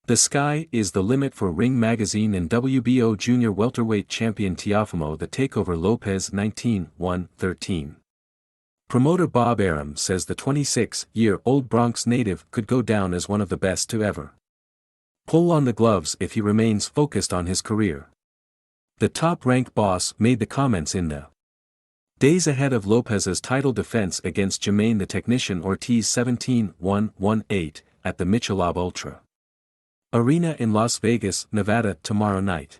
The sky is the limit for Ring Magazine and WBO junior welterweight champion Teofimo The Takeover Lopez 19-1-13. Promoter Bob Arum says the 26-year-old Bronx native could go down as one of the best to ever pull on the gloves if he remains focused on his career. The top-ranked boss made the comments in the days ahead of Lopez's title defense against Jermaine the Technician Ortiz 17-1-1-8 at the Michelob Ultra Arena in Las Vegas, Nevada tomorrow night.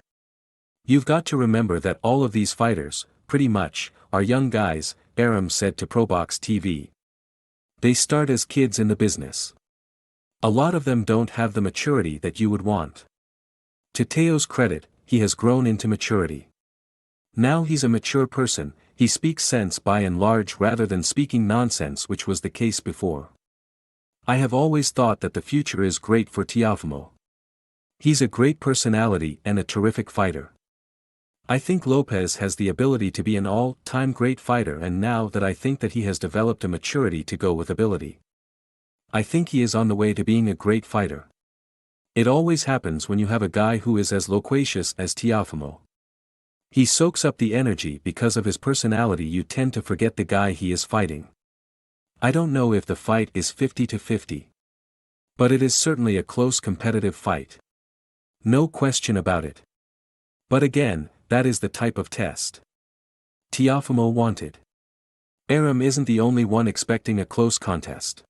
"You've got to remember that all of these fighters, pretty much, are young guys," Arum said to ProBox TV. "They start as kids in the business. A lot of them don't have the maturity that you would want. To Teo's credit, he has grown into maturity. Now he's a mature person, he speaks sense by and large rather than speaking nonsense, which was the case before. I have always thought that the future is great for Teofimo. He's a great personality and a terrific fighter. I think Lopez has the ability to be an all-time great fighter, and now that I think that he has developed a maturity to go with ability, I think he is on the way to being a great fighter. It always happens when you have a guy who is as loquacious as Teofimo. He soaks up the energy because of his personality. You tend to forget the guy he is fighting. I don't know if the fight is 50-50. But it is certainly a close competitive fight. No question about it. But again, that is the type of test Teofimo wanted." Arum isn't the only one expecting a close contest.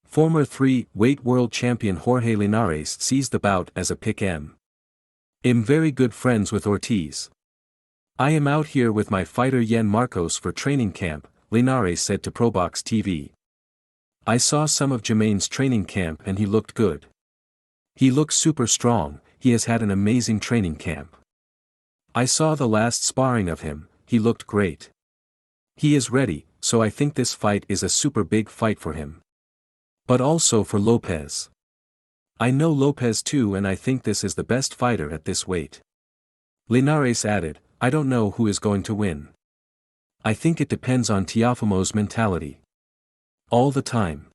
Former three-weight world champion Jorge Linares sees the bout as a pick-em. "I'm very good friends with Ortiz. I am out here with my fighter Yen Marcos for training camp," Linares said to ProBox TV. "I saw some of Jermaine's training camp and he looked good. He looks super strong, he has had an amazing training camp. I saw the last sparring of him, he looked great. He is ready, so I think this fight is a super big fight for him. But also for Lopez. I know Lopez too, and I think this is the best fighter at this weight." Linares added, "I don't know who is going to win. I think it depends on Teofimo's mentality. All the time.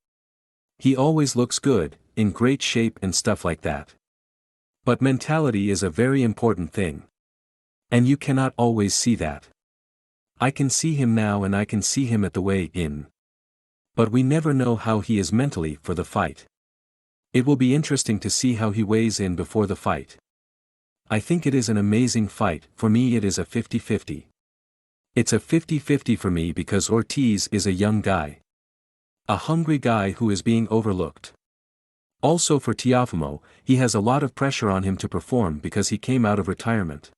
He always looks good, in great shape and stuff like that. But mentality is a very important thing. And you cannot always see that. I can see him now and I can see him at the weigh-in. But we never know how he is mentally for the fight. It will be interesting to see how he weighs in before the fight. I think it is an amazing fight. For me it is a 50-50. It's a 50-50 for me because Ortiz is a young guy. A hungry guy who is being overlooked. Also for Teofimo, he has a lot of pressure on him to perform because he came out of retirement.